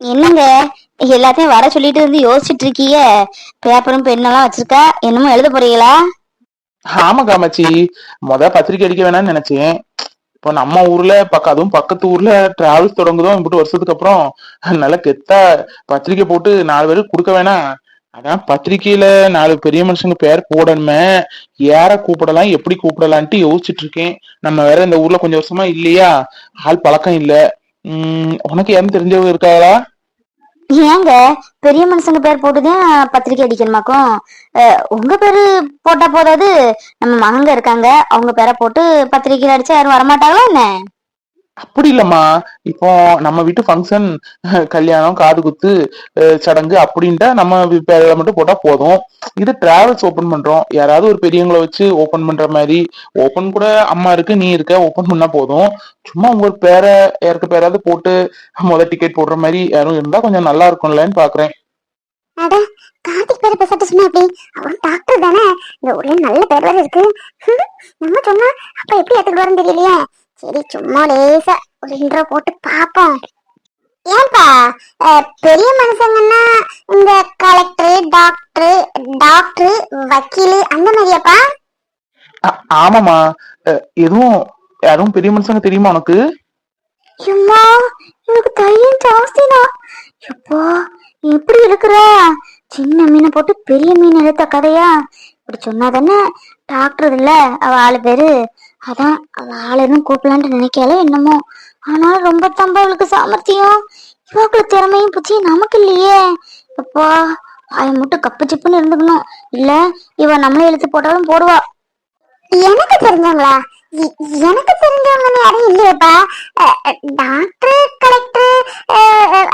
என்னங்க எல்லாத்தையும் வர சொல்லிட்டு இருந்து யோசிச்சுட்டு இருக்கீங்க? பேப்பரும் பெண்ணெல்லாம் வச்சிருக்கா, என்னமோ எழுத போறீங்களா? ஆமா காமாச்சி, பத்திரிக்கை அடிக்க வேணாம்னு நினைச்சேன். இப்போ நம்ம ஊர்ல அதுவும் பக்கத்து ஊர்ல டிராவல்ஸ் தொடங்குதோ இப்படி வருஷத்துக்கு அப்புறம் நல்லா கெத்தா பத்திரிக்கை போட்டு 4 பேருக்கு கொடுக்க வேணாம். அதான் பத்திரிக்கையில 4 பெரிய மனுஷங்க பேர் போடணுமே, யார கூப்பிடலாம் எப்படி கூப்பிடலான்ட்டு யோசிச்சுட்டு இருக்கேன். நம்ம வேற இந்த ஊர்ல கொஞ்சம் வருஷமா இல்லையா, ஆள் பழக்கம் இல்ல. உனக்கு யாரும் தெரிஞ்சவங்க இருக்காளா? ஏங்க பெரிய மனுஷங்க பேர் போட்டுதான் பத்திரிக்கை அடிக்கணுமாக்கும்? உங்க பேரு போட்டா போதாது? நம்ம மகங்க இருக்காங்க, அவங்க பேரை போட்டு பத்திரிக்கையில அடிச்சா யாரும் வரமாட்டாங்களா என்ன? அப்படி இல்லம்மா. இப்போ நம்ம வீட்டு ஃபங்க்ஷன், கல்யாணம், காது குத்து, சடங்கு அப்படின்ட்டா நம்ம பேர்ல மட்டும் போட்டா போதும். இது டிராவல்ஸ் ஓபன் பண்றோம், யாராவது ஒரு பெரியவங்களை வச்சு ஓபன் பண்ற மாதிரி. ஓபன் கூட அம்மா இருக்கு, நீ இருக்க, ஓபன் பண்ணா போதும். சும்மா உங்க பேரை யாருக்கு பேராவது போட்டு டிக்கெட் போடுற மாதிரி யாரும் இருந்தா கொஞ்சம் நல்லா இருக்கும்லன்னு பாக்குறேன். அட, கார்த்திக் பேரை பேசட்டு சும்மா எப்படி? அவன் டாக்டர் தானே, இந்த ஊர்ல நல்ல பேர் வேற இருக்கு. நம்ம சொன்னா அப்ப எப்படி ஏத்துக்கிட்டு தெரியலையே. சரி, சும்மா லேசா ஒரு இன்ட்ரோ போட்டு பாப்போம். ஏன்பா, பெரிய மனுஷங்கன்னா இந்த கலெக்டர், டாக்டர், டாக்டர், வக்கீல் அந்த மாதிரியாப்பா? ஆமாமா. எதுவும் யாரும் பெரிய மனுஷங்க தெரியுமா உனக்கு? சும்மா எனக்கு தைரியம் ஜாஸ்திதான். எப்போ எப்படி இருக்கிற? சின்ன மீனை போட்டு பெரிய மீன் எடுத்த கதையா? இப்படி சொன்னாதானே டாக்டர் இல்ல அவ ஆளு பேரு. அதான் அவ ஆளுன்னு கூப்பிடலான்ட்டு நினைக்கால என்னமோ. ஆனாலும் ரொம்ப தம்பா அவளுக்கு சாமர்த்தியம். இவங்களுக்கு திறமையும் புச்சி நமக்கு இல்லையே. அப்பா, வாய மட்டும் கப்பு சிப்புன்னு இருந்துக்கணும், இல்ல இவ நம்மளே இழுத்து போட்டாலும் போடுவா. எனக்கு தெரிஞ்சவங்களா? எனக்கு தெரிஞ்சவங்கன்னு யாரும் இல்லையப்பா. டாக்டர், கலெக்டர்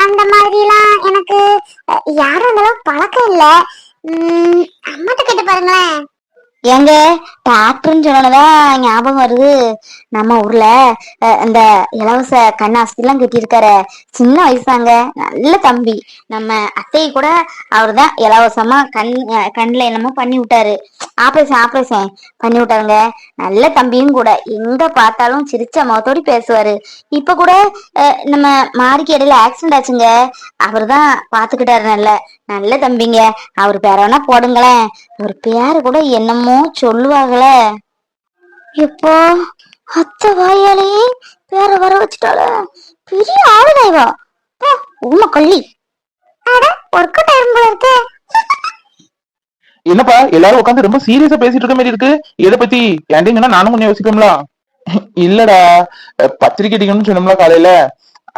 அந்த மாதிரிலாம் எனக்கு யாரும் அந்த அளவுக்கு பழக்கம் இல்ல. அம்மாட்ட கேட்டு பாருங்களேன். எங்க டாக்டர்ன்னு சொன்னதான் ஞாபகம் வருது. நம்ம ஊர்ல இந்த இலவச கண் ஆஸ்பத்திரி எல்லாம் கட்டியிருக்காரு. சின்ன வயசாங்க, நல்ல தம்பி. நம்ம அத்தையை கூட அவரு தான் இலவசமா கண்ணுல என்னமோ பண்ணி விட்டாரு. ஆபரேஷன் பண்ணி விட்டாருங்க. நல்ல தம்பியும் கூட, எங்க பார்த்தாலும் சிரிச்ச முகத்தோடு பேசுவாரு. இப்ப கூட நம்ம மாரிக்கு இடையில ஆக்சிடென்ட் ஆச்சுங்க, அவரு தான் பாத்துக்கிட்டாரு. நல்ல நல்ல தம்பிங்க. அவர் பேர வேணா போடுங்களேன். ஒரு பேரு கூட என்னமோ சொல்லுவாங்களே. இப்போ அத்தை வாயாலேயே பேர வர வச்சுட்டால, பெரிய ஆளுதாய்வா. உண்மை கள்ளி. என்னப்பா எல்லாரும் உட்காந்து ரொம்ப சீரியஸா பேசிட்டு இருக்க மாதிரி இருக்கு? எதை பத்தி கேண்டீங்கன்னா நானும் கொஞ்சம் யோசிக்கோம்ல. இல்லடா, பத்திரிக்கை அடிக்கணும்னு சொன்னோம்ல காலையில,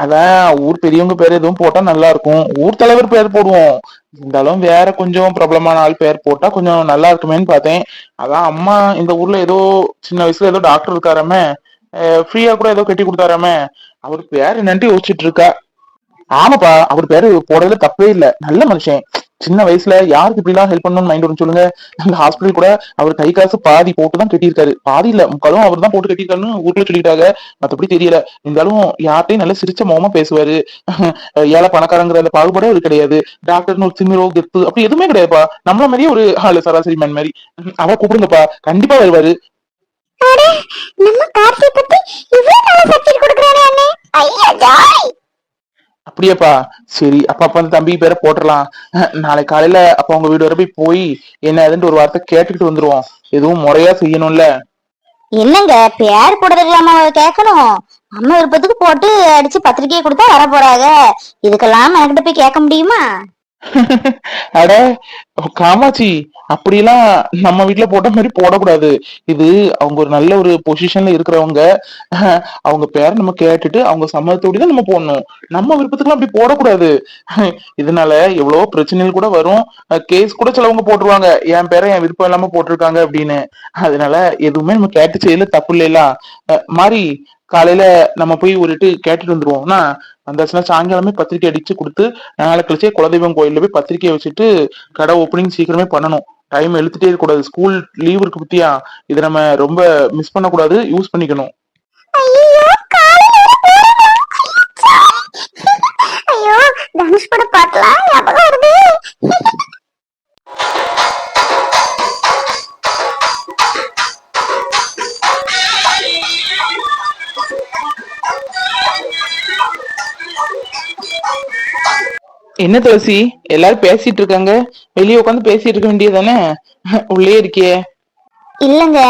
அதான் ஊர் பெரியவங்க பேர் எதுவும் போட்டா நல்லா இருக்கும். ஊர் தலைவர் பேர் போடுவோம், இருந்தாலும் வேற கொஞ்சம் பிரபலமான ஆள் பேர் போட்டா கொஞ்சம் நல்லா இருக்குமேன்னு பார்த்தேன். அதான் அம்மா இந்த ஊர்ல ஏதோ சின்ன வயசுல ஏதோ டாக்டர் இருக்காராமே, ஃப்ரீயா கூட ஏதோ கட்டி கொடுத்தாராமே, அவர் பேர் என்னன்ட்டு யோசிச்சுட்டு இருக்கா. ஆமாப்பா, அவர் பேரு போடுறதுல தப்பே இல்ல, நல்ல மனுஷன். சின்ன வயசுல யாருக்கு இப்படி எல்லாம் ஹெல்ப் பண்ணணும்னு மைண்ட் வரும் சொல்லுங்க. அந்த ஹாஸ்பிட்டல் கூட அவர் கை காசு பாதி போட்டுதான் கட்டியிருக்காரு. பாதி இல்ல, முக்காலும் அவர் தான் போட்டு கட்டியிருக்காருன்னு ஊர்ல சொல்லிட்டாங்க. மத்தபடி தெரியல. இருந்தாலும் யார்ட்டையும் நல்ல சிரிச்ச முகமா பேசுவாரு. ஏழை பணக்காரங்கிற அந்த பாகுபாடே அவரு கிடையாது. டாக்டர்னு ஒரு சிமிரோ கெத்து அப்படி எதுவுமே கிடையாதுப்பா. நம்மள மாதிரியே ஒரு ஆளு, சராசரி மேன் மாதிரி. அவரை கூப்பிடுங்கப்பா, கண்டிப்பா வருவாரு. நம்ம கார்த்தி பத்தி இவ்வளவு நல்ல சர்டிபிகேட் கொடுக்கறானே அண்ணே. ஐயா ஜாய். அப்படியாப்பா, சரி. அப்ப அந்த தம்பி பேரை போட்டுடலாம். நாளை காலையில அப்ப உங்க வீடு வர போய் என்ன ஏதுன்னு ஒரு வார்த்தை கேட்டுக்கிட்டு வந்துருவோம். எதுவும் முறையா செய்யணும்ல. என்னங்க பேர் போடுறதுலாம கேட்கணும்? நம்ம விருப்பத்துக்கு போட்டு அடிச்சு பத்திரிக்கையை கொடுத்தா வர போறாங்க. இதுக்கெல்லாம் என்கிட்ட போய் கேட்க முடியுமா? அட காமாட்சி, அப்படிலாம் நம்ம வீட்டுல போட்ட மாதிரி போடக்கூடாது. இது அவங்க ஒரு நல்ல ஒரு பொசிஷன்ல இருக்கிறவங்க, அவங்க பேரை நம்ம கேட்டுட்டு அவங்க சம்மதத்தோடு தான் நம்ம போடணும். நம்ம விருப்பத்துக்குலாம் அப்படி போடக்கூடாது. இதனால எவ்வளவோ பிரச்சனைகள் கூட வரும். கேஸ் கூட சிலவங்க போட்டுருவாங்க, என் பேரை என் விருப்பம் இல்லாம போட்டிருக்காங்க அப்படின்னு. அதனால எதுவுமே நம்ம கேட்டு செய்யல, தப்பு இல்லையா? மாதிரி காலையில நம்ம போய் ஒரு கேட்டுட்டு வந்துருவோம்னா, வந்தாச்சுன்னா சாயங்காலமே பத்திரிக்கை அடிச்சு கொடுத்து நாளை கழிச்சே குலதெய்வம் கோயில்ல போய் பத்திரிக்கையை வச்சுட்டு கடை ஓப்பனிங் சீக்கிரமே பண்ணணும். டைம் எழுத்துட்டே இருக்க கூடாது. ஸ்கூல் லீவ் இருக்கு பத்தியா, இதை நம்ம ரொம்ப மிஸ் பண்ண கூடாது, யூஸ் பண்ணிக்கணும். ஐயோ, தனுஷ் பட பாக்கலாம் ஞாபகம் வருது. என்ன துளசி, எல்லாரும் பேசிட்டு இருக்காங்க, வெளியே உட்காந்து பேசிட்டு இருக்க வேண்டியதானே? உள்ளே இருக்கியே. இல்லங்க,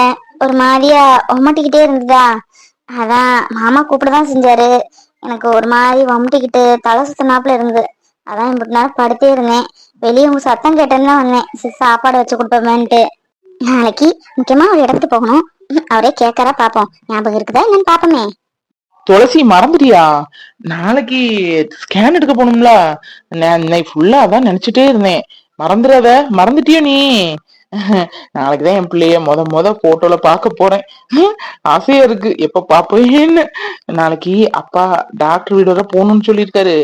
ஒரு மாதிரியா ஒமட்டிக்கிட்டே இருந்ததா, அதான் மாமா கூப்பிடதான் செஞ்சாரு. எனக்கு ஒரு மாதிரி வமட்டிக்கிட்டு தலை சுத்தினாப்புல இருந்தது. அதான் இப்படி நேரம் படுத்தே இருந்தேன். வெளியே உங்க சத்தம் கேட்டேன்னு தான் வந்தேன். சரி, சாப்பாடு வச்சு கொடுப்போமேன்ட்டு. நாளைக்கு முக்கியமா ஒரு இடத்துக்கு போகணும். அவரே கேட்கறா, பாப்போம். ஞாபகம் இருக்குதா என்னன்னு பாப்போமே. துளசி, மறந்துட்டியா? நாளைக்கு ஸ்கேன் எடுக்க போகணும்ல. நான் இன்னைக்கு ஃபுல்லா அதான் நினைச்சிட்டே இருந்தேன். மறந்துடாத. மறந்துட்டியோ நீ? நாளைக்குதான் என் பிள்ளைய முத போட்டோல பாக்க போறேன். ஆசையா இருக்கு, எப்ப பாப்பேன்னு. நாளைக்கு அப்பா டாக்டர் வீடோட போகணும்னு சொல்லியிருக்காரு.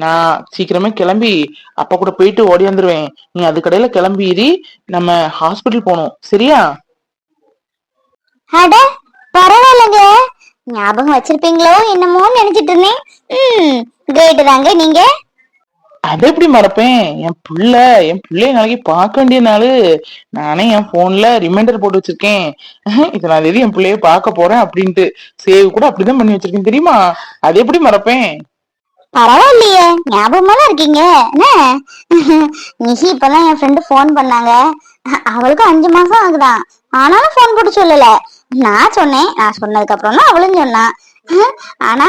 நான் சீக்கிரமே கிளம்பி அப்பா கூட போயிட்டு ஓடி வந்துருவேன். நீ அதுக்கடையில கிளம்பிடி, நம்ம ஹாஸ்பிட்டல் போகணும், சரியா? அட, பரவாயில்லைங்க. ஞாபகம் வச்சிருப்பீங்களோ என்னமோன்னு நினைச்சிட்டு இருந்தேன். கிரேட் தாங்க நீங்க. அதை எப்படி மறப்பேன்? என் பிள்ளைய நாளைக்கு பார்க்க வேண்டிய நாளு. நானே என் போன்ல ரிமைண்டர் போட்டு வச்சிருக்கேன். இத்தனாம் தேதி என் பிள்ளைய பார்க்க போறேன் அப்படின்ட்டு. சேவ் கூட அப்படிதான் பண்ணி வச்சிருக்கேன், தெரியுமா? அதை எப்படி மறப்பேன்? பரவாயில்லையே, ஞாபகமா தான் இருக்கீங்க என்ன? நிஷி இப்பதான் என் ஃப்ரெண்டு போன் பண்ணாங்க. அவளுக்கும் 5 மாசம் ஆகுதான். ஆனாலும் போன் போட்டு சொல்லல. நான் சொன்னேன். நான் சொன்னதுக்கு அப்புறம் தான் அவளும் சொன்னா. ஆனா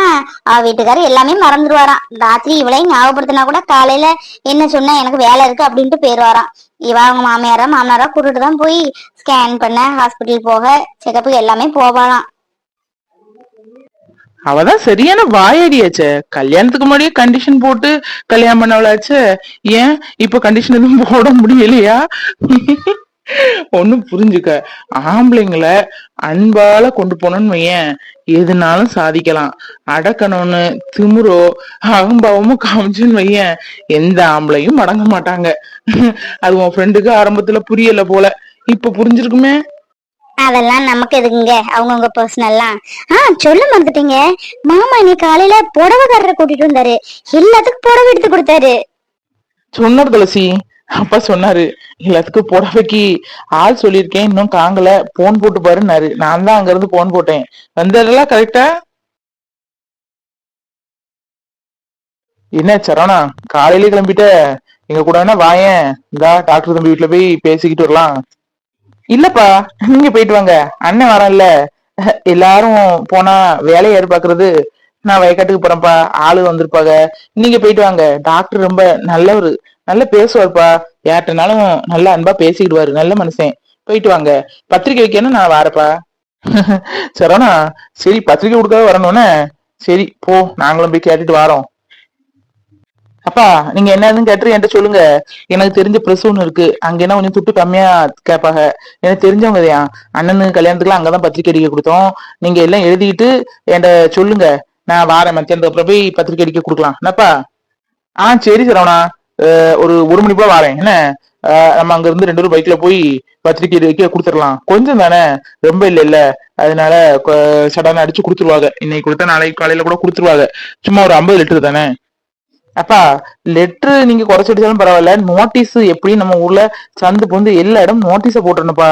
அவ வீட்டுக்காரர் எல்லாமே மறந்துடுவாராம். ராத்திரி இவளையும் ஞாபகப்படுத்தினா கூட காலையில என்ன சொன்ன, எனக்கு வேலை இருக்கு அப்படின்ட்டு போயிருவாராம். இவ அவங்க மாமனாரா கூட்டிட்டு தான் போய் ஸ்கேன் பண்ண, ஹாஸ்பிட்டல் போக, செக்கப்புக்கு எல்லாமே போவாளாம். அவதான் சரியான வாயடியாச்சே. கல்யாணத்துக்கு முன்னாடியே கண்டிஷன் போட்டு கல்யாணம் பண்ணவளாச்சே. ஏன் இப்ப கண்டிஷன் எதுவும் போட முடியலையா? ஒண்ணும் புரிஞ்சுக்க. ஆம்பளைங்களை அன்பால கொண்டு போனோம்னு வையேன், எதுனாலும் சாதிக்கலாம். அடக்கணும்னு திமுறோ அகம்பாவமும் காமிச்சுன்னு வையேன், எந்த ஆம்பளையும் அடங்க மாட்டாங்க. அது உன் ஃப்ரெண்டுக்கு ஆரம்பத்துல புரியல போல, இப்ப புரிஞ்சிருக்குமே. அதெல்லாம் நமக்கு எதுக்குங்க, அவங்கவுங்க பர்சனல்லாம். சொல்ல மறந்துட்டீங்க. மாமா இன்னைக்கு காலையில புடவைக்காரரை கூட்டிட்டு வந்தாரு. எல்லாத்துக்கும் புடவை எடுத்து கொடுத்தாரு. சொன்னார் துளசி, அப்பா சொன்னாரு. எல்லாத்துக்கும் புடவைக்கு ஆள் சொல்லியிருக்கேன், இன்னும் காங்கல, போன் போட்டு பாருன்னாரு. நான் தான் அங்க இருந்து போன் போட்டேன். வந்ததெல்லாம் கரெக்டா? என்ன சரவணா, காலையிலே கிளம்பிட்ட? எங்க கூட வேணா வாயேன், இந்தா டாக்டர் தம்பி வீட்டுல போய் பேசிக்கிட்டு வரலாம். இல்லப்பா, நீங்க போயிட்டு வாங்க, அண்ணன் வரேன்ல. எல்லாரும் போனா வேலையை எதிர்பார்க்கறது. நான் வயக்காட்டுக்கு போறேன்ப்பா, ஆளு வந்திருப்பாங்க. நீங்க போயிட்டு வாங்க. டாக்டர் ரொம்ப நல்லவரு, நல்லா பேசுவார்ப்பா. யார்கிட்டனாலும் நல்லா அன்பா பேசிக்கிடுவாரு, நல்ல மனுஷன். போயிட்டு வாங்க. பத்திரிக்கை வைக்கணும், நான் வரப்பா. சரவணா, சரி பத்திரிக்கை கொடுக்காத வரணும்னே. சரி போ, நாங்களும் போய் கேட்டுட்டு வரோம். அப்பா, நீங்க என்னன்னு கேட்டு என்கிட்ட சொல்லுங்க. எனக்கு தெரிஞ்ச பிரஸ் ஒண்ணு இருக்கு, அங்க என்ன கொஞ்சம் துட்டு கம்மியா கேட்பாங்க. எனக்கு தெரிஞ்சவங்கதையா, அண்ணனு கல்யாணத்துக்குலாம் அங்கதான் பத்திரிக்கை அடிக்க கொடுத்தோம். நீங்க எல்லாம் எழுதிட்டு என்கிட்ட சொல்லுங்க. நான் வாரேன், மத்தியானத்துக்கு அப்புறம் போய் பத்திரிக்கை அடிக்க கொடுக்கலாம் என்னப்பா? சரி சரவணா. ஒரு மணி போல வாரேன் என்ன? நம்ம அங்க இருந்து 2 பேரும் பைக்ல போய் பத்திரிக்கை வைக்க கொடுத்துடலாம். கொஞ்சம் தானே, ரொம்ப இல்ல இல்ல. அதனால சடனா அடிச்சு கொடுத்துருவாங்க. இன்னைக்கு கொடுத்தா நாளைக்கு காலையில கூட கொடுத்துருவாங்க. சும்மா ஒரு 50 லிட்டர் தானே. அப்பா, லெட்ரு நீங்க குறைச்சிட்டாலும் பரவாயில்ல, நோட்டீஸ் எப்படி நம்ம ஊர்ல சந்து பொந்து எல்லா இடம் நோட்டீஸ போட்டுருணுப்பா.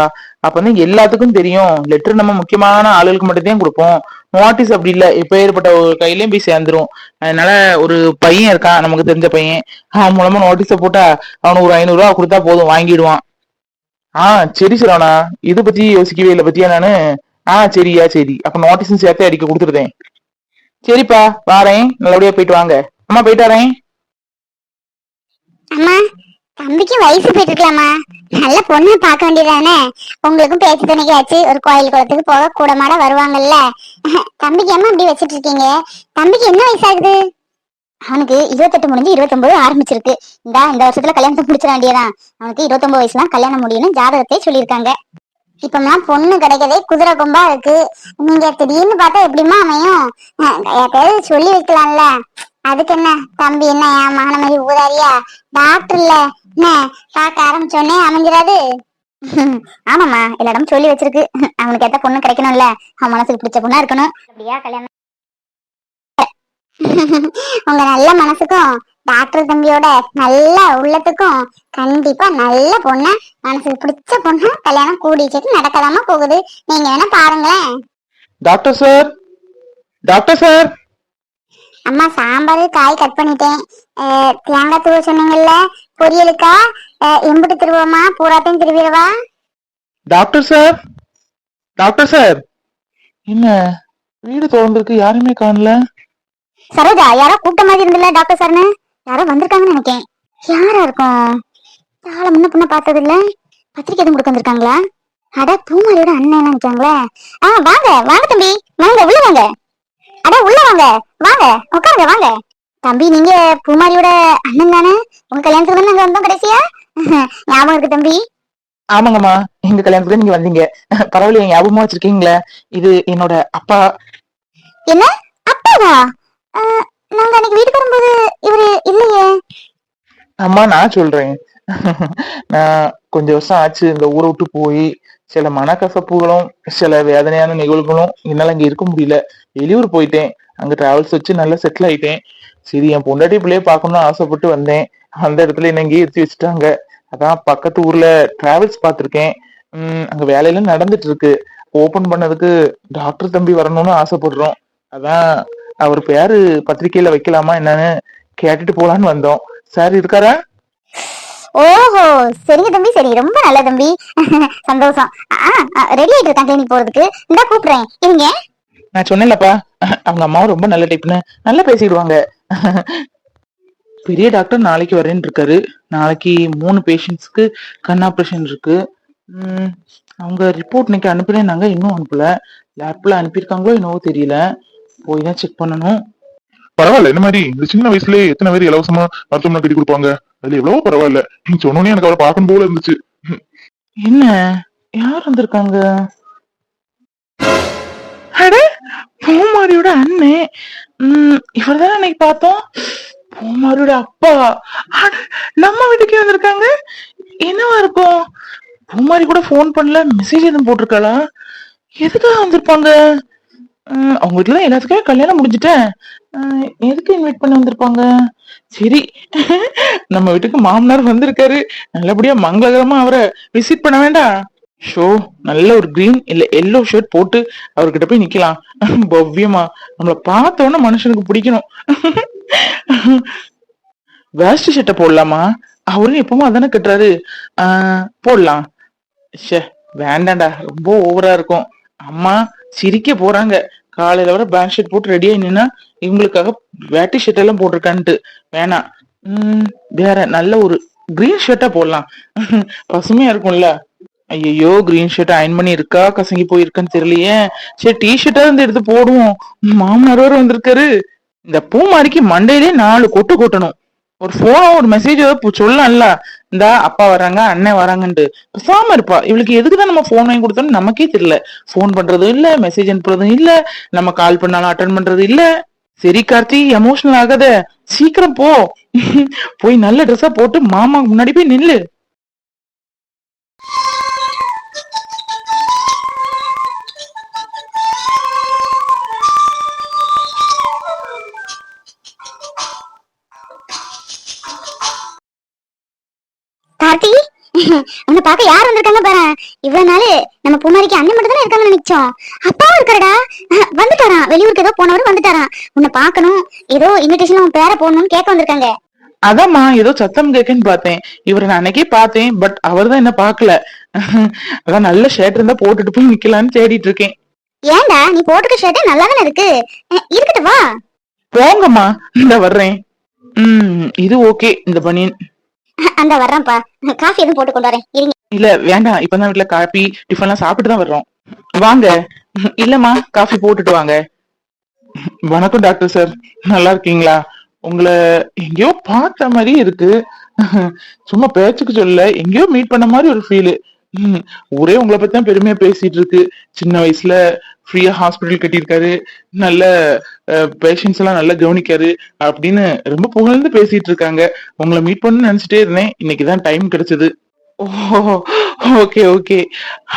அப்பதான் எல்லாத்துக்கும் தெரியும். லெட்டர் நம்ம முக்கியமான ஆளுகளுக்கு மட்டும்தான் கொடுப்போம். நோட்டீஸ் அப்படி இல்ல, இப்ப ஏற்பட்ட ஒரு கையிலயும் போய் சேர்ந்துரும். அதனால ஒரு பையன் இருக்கான், நமக்கு தெரிஞ்ச பையன். அவன் மூலமா நோட்டீஸ போட்டா அவனுக்கு ஒரு 500 ரூபா கொடுத்தா போதும், வாங்கிடுவான். சரி சரவணா, இதை பத்தி யோசிக்கவே இல்லை பத்தியா நானு. சரியா, சரி. அப்ப நோட்டீஸும் சேர்த்து அடிக்க கொடுத்துருதேன். சரிப்பா, வாரேன். நல்லபடியா போயிட்டு வாங்க. அம்மா, போயிட்டு வரேன். அம்மா, தம்பிக்கு வயசு போயிட்டு இருக்கலாமா? நல்ல பொண்ணு பார்க்க வேண்டியதானே? உங்களுக்கும் பேச்சு துணைக்கு ஆச்சு. ஒரு கோயில் குளத்துக்கு போக கூட மாட வருவாங்கல்ல. தம்பிக்கு ஏமா இப்படி வச்சிட்டு இருக்கீங்க? தம்பிக்கு என்ன வயசாகுது? அவனுக்கு 28 முடிஞ்சு 29 ஆரம்பிச்சிருக்கு. இந்த வருஷத்துல கல்யாணத்தை முடிச்சிட வேண்டியதான். அவனுக்கு 29 வயசுலாம் கல்யாணம் முடியும்னு ஜாதகத்தை சொல்லியிருக்காங்க. இப்பெல்லாம் பொண்ணு கிடைக்கதே குதிரை கொம்பா இருக்கு. நீங்க திடீர்னு பார்த்தா எப்படிமா அமையும்? யாருக்காவது சொல்லி வைக்கலாம்ல. அதுக்கு என்ன, தம்பி என்ன என் மகன மாதிரி ஊதாரியா? டாக்டர் இல்ல என்ன, பார்க்க ஆரம்பிச்சோடனே அமைஞ்சிடாது. ஆமாமா, எல்லா இடமும் சொல்லி வச்சிருக்கு. அவனுக்கு ஏத்த பொண்ணு கிடைக்கணும்ல, அவன் மனசுக்கு பிடிச்ச பொண்ணா இருக்கணும். அப்படியா கல்யாணம்? உங்க நல்ல மனசுக்கும் டாக்டர் தம்பியோட நல்ல உள்ளத்துக்கும் கண்டிப்பா நல்ல பொண்ண, மனசுக்கு பிடிச்ச பொண்ணு கல்யாணம் கூடிச்சிட்டு நடக்கலாமா போகுது. நீங்க வேணா பாருங்களேன். Doctor sir, doctor sir. அம்மா சாம்பார் காய் கட் பண்ணிட்டேன். தேங்காய் தூவ சொன்னீங்கல்ல, பொரியலுக்கா எம்புட்டு திருவோமா, பூராத்தையும் திருவிடவா? டாக்டர் சார், டாக்டர் சார், என்ன வீடு திறந்திருக்கு, யாருமே காணல. சரோஜா, யாரோ கூப்பிட்ட மாதிரி இருந்தல டாக்டர் சார்னு. யாரோ வந்திருக்காங்கன்னு நினைக்கேன். யாரா இருக்கும்? ஆளை முன்ன பின்ன பார்த்தது இல்ல. பத்திரிக்கை எதுவும் கொடுக்க வந்திருக்காங்களா? அட, பூமாரியோட அண்ணன் நினைச்சாங்களே. வாங்க வாங்க தம்பி, வாங்க உள்ள வாங்க. அட உள்ள வாங்க, வாங்க உட்காருங்க வாங்க. தம்பி, நீங்க பூமாரியோட அண்ணன் தானே? உங்க கல்யாணத்துக்கு தானே நாங்க வந்தோம் கடைசியா. ஞாபகம் இருக்கு தம்பி? ஆமாங்கம்மா, எங்க கல்யாணத்துக்கு நீங்க வந்தீங்க. பரவாயில்ல, ஞாபகமா வச்சிருக்கீங்களே. இது என்னோட அப்பா. என்ன, அப்பாவா? நாங்க அன்னைக்கு வீட்டுக்கு வரும்போது இவரு இல்லையே. அம்மா, நான் சொல்றேன். நான் கொஞ்சம் வருஷம் ஆச்சு இந்த ஊரை விட்டு போய். சில மனக்கசப்புகளும் சில வேதனையான நிகழ்வுகளும் என்னால அங்க இருக்க முடியல. வெளியூர் போயிட்டேன். அங்க டிராவல்ஸ் வச்சு நல்லா செட்டில் ஆயிட்டேன். சரி, என் பொண்டாட்டி பிள்ளைய பார்க்கணும்னு ஆசைப்பட்டு வந்தேன். அந்த இடத்துல என்ன இங்கேயே எடுத்து வச்சுட்டாங்க. அதான் பக்கத்து ஊர்ல டிராவல்ஸ் பார்த்திருக்கேன். அங்க வேலையெல்லாம் நடந்துட்டு இருக்கு. ஓபன் பண்ணதுக்கு டாக்டர் தம்பி வரணும்னு ஆசைப்படுறோம். அதான் அவர் பேரு பத்திரிக்கையில வைக்கலாமா என்னன்னு கேட்டுட்டு போலான்னு வந்தோம். சார் இருக்காரா? ஓஹோ, சரிங்க தம்பி, சரி, ரொம்ப நல்ல தம்பி. சந்தோஷம். ரெடி ஆயிட்டு இருக்கான் கிளினிக் போறதுக்கு. இந்த கூப்பிடுறேன் இருங்க. நான் சொன்னேன்லப்பா, அவங்க அம்மாவும் ரொம்ப நல்ல டைப்னு, நல்லா பேசிடுவாங்க. பெரிய டாக்டர் நாளைக்கு வரேன்னு இருக்காரு. நாளைக்கு 3 பேஷண்ட்ஸ்க்கு கண் ஆப்ரேஷன் இருக்கு. அவங்க ரிப்போர்ட் இன்னைக்கு அனுப்புறேன்னாங்க, இன்னும் அனுப்பல. லேப்ல அனுப்பியிருக்காங்களோ என்னவோ தெரியல. போய் தான் செக் பண்ணணும். பரவாயில்ல, இந்த மாதிரி இந்த சின்ன வயசுலயே எத்தனை பேர் இலவசமா மருத்துவமனை கட்டி கொடுப்பாங்க. அதுல எவ்வளவோ பரவாயில்ல. நீங்க சொன்னோன்னே எனக்கு அவரை பார்க்கணும் போல இருந்துச்சு. என்ன, யார் வந்திருக்காங்க? அட, பூமாரியோட அண்ணே. இவர் தானே அன்னைக்கு பார்த்தோம். பூமாரியோட அப்பா. அட, நம்ம வீட்டுக்கே வந்திருக்காங்க. என்னவா இருக்கும்? பூமாரி கூட போன் பண்ணல, மெசேஜ் எதுவும் போட்டிருக்காளா? எதுக்காக வந்திருப்பாங்க? அவங்க வீட்டுல எல்லாத்துக்குமே கல்யாணம் முடிஞ்சுட்டேன். எதுக்கு இன்வைட் பண்ண வந்திருப்பாங்க? சரி, நம்ம வீட்டுக்கு மாமனார் வந்திருக்காரு. நல்லபடியா மங்களகரமா அவரை விசிட் பண்ண வேண்டாம். ஷோ, நல்ல ஒரு கிரீன் இல்ல எல்லோ ஷர்ட் போட்டு அவர்கிட்ட போய் நிக்கலாம். பவ்யமா நம்மள பார்த்தோன்னா மனுஷனுக்கு பிடிக்கணும். வேஸ்ட் ஷர்ட்டை போடலாமா? அவரும் எப்பவும் அதானே கட்டுறாரு. போடலாம். ஷே, வேண்டாண்டா, ரொம்ப ஓவரா இருக்கும். அம்மா சிரிக்க போறாங்க. காலையில வர பேண்ட் ஷர்ட் போட்டு ரெடியா நின்னா இவங்களுக்காக வேட்டி ஷர்ட் எல்லாம் போட்டிருக்கான்ட்டு வேணாம். வேற நல்ல ஒரு கிரீன் ஷர்ட்டா போடலாம். பசுமையா இருக்கும்ல. ஐயோ, கிரீன் ஷர்ட் அயன் பண்ணி இருக்கா கசங்கி போயிருக்கான்னு தெரியலையே. சரி, டி ஷர்ட்டா இருந்து எடுத்து போடுவோம். மாமனார் வேற வந்திருக்காரு. இந்த பூமாரிக்கு மண்டையிலே 4 கொட்டு கொட்டணும். ஒரு போனோ ஒரு மெசேஜ் சொல்லலாம்ல. இந்த அப்பா வராங்க அண்ணன் வராங்கன்ட்டு பேசாம இருப்பா. இவளுக்கு எதுக்குதான் நம்ம போன் வாங்கி கொடுத்தோம்னு நமக்கே தெரியல. போன் பண்றதும் இல்ல, மெசேஜ் அனுப்புறதும் இல்ல, நம்ம கால் பண்ணாலும் அட்டன் பண்றது இல்ல. சரி கார்த்தி, எமோஷனல் ஆகாத, சீக்கிரம் போ. போய் நல்ல ட்ரெஸ்ஸா போட்டு மாமா முன்னாடி போய் நில்லு. கார்த்தி, உன்னை பார்க்க யார் வந்திருக்காங்க பாரு. இவ்வளவு நாள் நம்ம பூமாரிக்கு அண்ணன் மட்டும் தானே இருக்காங்கன்னு நினைச்சோம். அப்பாவும் இருக்காடா. வந்துட்டாராம், வெளியூருக்கு ஏதோ போனவரு வந்துட்டாராம். உன்னை பார்க்கணும், ஏதோ இன்விடேஷன் உன் பேரை போடணும்னு கேட்க வந்திருக்காங்க. அதாம்மா, ஏதோ சத்தம் கேக்குன்னு பார்த்தேன். இவரை நான் அன்னைக்கே பார்த்தேன், பட் அவர் தான் என்ன பாக்கல. அதான் நல்ல ஷர்ட் இருந்தா போட்டுட்டு போய் நிக்கலான்னு தேடிட்டு இருக்கேன். ஏன்டா, நீ போட்டுக்க ஷர்ட் நல்லா தானே இருக்கு. இருக்கட்டும், வா. போங்கம்மா, இந்த வர்றேன். இது ஓகே. இந்த பனியன் அந்த வர்றேன்ப்பா. காஃபி எதுவும் போட்டு கொண்டு வரேன் இருங்க. இல்ல வேண்டாம், இப்பதான் வீட்டுல காபி டிஃபன் எல்லாம் சாப்பிட்டு தான் வர்றோம். வாங்க. இல்லம்மா, காஃபி போட்டுட்டு வாங்க. வணக்கம் டாக்டர் சார், நல்லா இருக்கீங்களா? உங்களை எங்கேயோ பார்த்த மாதிரி இருக்கு. சும்மா பேச்சுக்கு சொல்ல, எங்கேயோ மீட் பண்ண மாதிரி ஒரு ஃபீலு. ஊரே உங்களை பத்தி தான் பெருமையா பேசிட்டு இருக்கு. சின்ன வயசுல ஃப்ரீயா ஹாஸ்பிட்டல் கட்டியிருக்காரு, நல்ல பேஷண்ட்ஸ் எல்லாம் நல்லா கவனிக்காரு அப்படின்னு ரொம்ப புகழ்ந்து பேசிட்டு இருக்காங்க. உங்களை மீட் பண்ணணும்னு நினைச்சிட்டே இருந்தேன். இன்னைக்குதான் டைம் கிடைச்சது. ஓ, ஓகே ஓகே.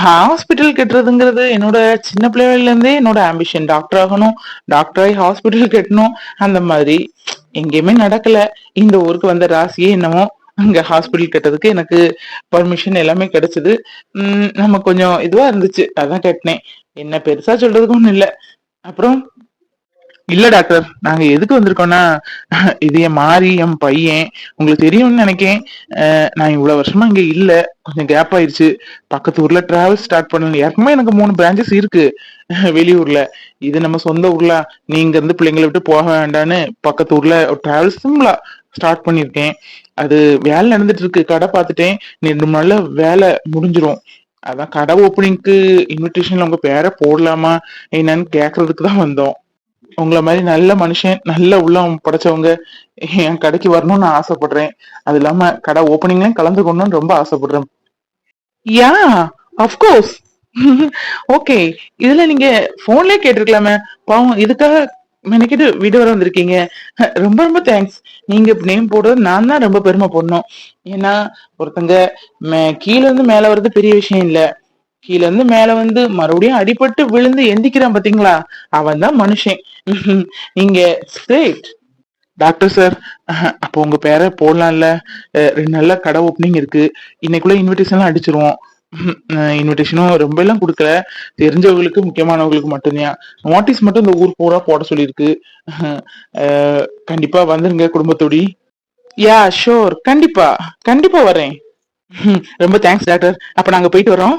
ஹாஸ்பிட்டல் கட்டுறதுங்கிறது என்னோட சின்ன பிள்ளைல இருந்தே என்னோட ஆம்பிஷன். டாக்டர் ஆகணும், டாக்டர் ஆகி ஹாஸ்பிட்டல் கட்டணும். அந்த மாதிரி எங்கேயுமே நடக்கல. இந்த ஊருக்கு வந்த ராசியே என்னமோ அங்க ஹாஸ்பிட்டல் கட்டதுக்கு எனக்கு பர்மிஷன் எல்லாமே கிடைச்சது. நம்ம கொஞ்சம் இதுவா இருந்துச்சு, அதான் கட்டினேன். என்ன பெருசா சொல்றதுக்கு ஒண்ணும் இல்ல. அப்புறம் இல்ல டாக்டர், நாங்க எதுக்கு வந்திருக்கோம்னா இது என் மாறி என் பையன், உங்களுக்கு தெரியும்னு நினைக்கேன். நான் இவ்வளவு வருஷமா இங்க இல்ல, கொஞ்சம் கேப் ஆயிருச்சு. பக்கத்து ஊர்ல டிராவல் ஸ்டார்ட் பண்ணல. ஏற்கனவே எனக்கு 3 பிரான்ச்சஸ் இருக்கு வெளியூர்ல. இது நம்ம சொந்த ஊர்ல, நீங்க இருந்து பிள்ளைங்களை விட்டு போக வேண்டான்னு பக்கத்து ஊர்ல ஒரு டிராவல் சிம்பிளா ஸ்டார்ட் பண்ணிருக்கேன். அது வேலை நடந்துட்டு இருக்கு. கடை பார்த்துட்டேன். 2 நாள்ல வேலை முடிஞ்சிரும். அதான் கடை ஓப்பனிங்க்கு இன்விடேஷன்ல உங்க பேரை போடலாமா என்னன்னு கேக்குறதுக்கு தான் வந்தோம். உங்களை மாதிரி நல்ல மனுஷன், நல்ல உள்ளம் படைச்சவங்க என் கடைக்கு வரணும்னு நான் ஆசைப்படுறேன். அது இல்லாம கடை ஓப்பனிங்லயும் கலந்துக்கணும்னு ரொம்ப ஆசைப்படுறேன். யா, அஃப்கோர்ஸ். ஓகே, இதுல நீங்க போன்லயே கேட்டிருக்கலாமே. பாவம், இதுக்காக மெனக்கிட்டு வீடு வர வந்திருக்கீங்க. ரொம்ப ரொம்ப தேங்க்ஸ். நீங்க நேம் போடுறது நான் தான் ரொம்ப பெருமை போடணும். ஏன்னா ஒருத்தங்க கீழ இருந்து மேல வர்றது பெரிய விஷயம் இல்ல. கீழ இருந்து மேல வந்து மறுபடியும் அடிபட்டு விழுந்து எந்திக்கிறான் பாத்தீங்களா, அவன் தான் மனுஷன். நீங்க ஸ்ட்ரெயிட். டாக்டர் சார், அப்போ உங்க பேரை போடலாம்ல? 2 நாள்ல கடை ஓப்பனிங் இருக்கு. இன்னைக்குள்ள இன்விடேஷன்லாம் அடிச்சிருவோம். இன்விடேஷனும் ரொம்ப எல்லாம் கொடுக்கல, தெரிஞ்சவங்களுக்கு முக்கியமானவங்களுக்கு மட்டும்தான். நோட்டீஸ் மட்டும் இந்த ஊர் பூரா போட சொல்லியிருக்கு. கண்டிப்பா வந்துருங்க குடும்பத்தோடி. யா ஷோர், கண்டிப்பா கண்டிப்பா வரேன். ரொம்ப தேங்க்ஸ் டாக்டர். அப்ப நாங்க போயிட்டு வரோம்.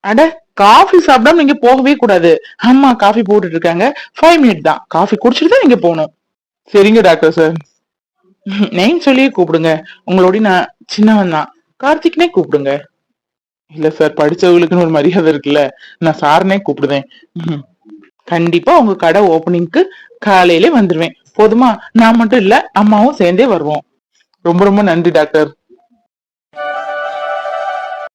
அட, காஃபி சாப்பிடாம நீங்க போகவே கூடாது. அம்மா காஃபி போட்டுட்டு இருக்காங்க. 5 மினிட் தான், காஃபி குடிச்சிட்டு தான் நீங்க போகணும். சரிங்க டாக்டர் சார். நேம் சொல்லியே கூப்பிடுங்க. உங்களோட நான் சின்னவன் தான், கார்த்திக்னே கூப்பிடுங்க. இல்ல சார், படிச்சவங்களுக்குன்னு ஒரு மரியாதை இருக்குல்ல, நான் சார்னே கூப்பிடுவேன். கண்டிப்பா உங்க கடை ஓப்பனிங்க்கு காலையிலே வந்துருவேன். போதுமா? நான் மட்டும் இல்ல, அம்மாவும் சேர்ந்தே வருவோம். ரொம்ப ரொம்ப நன்றி டாக்டர்.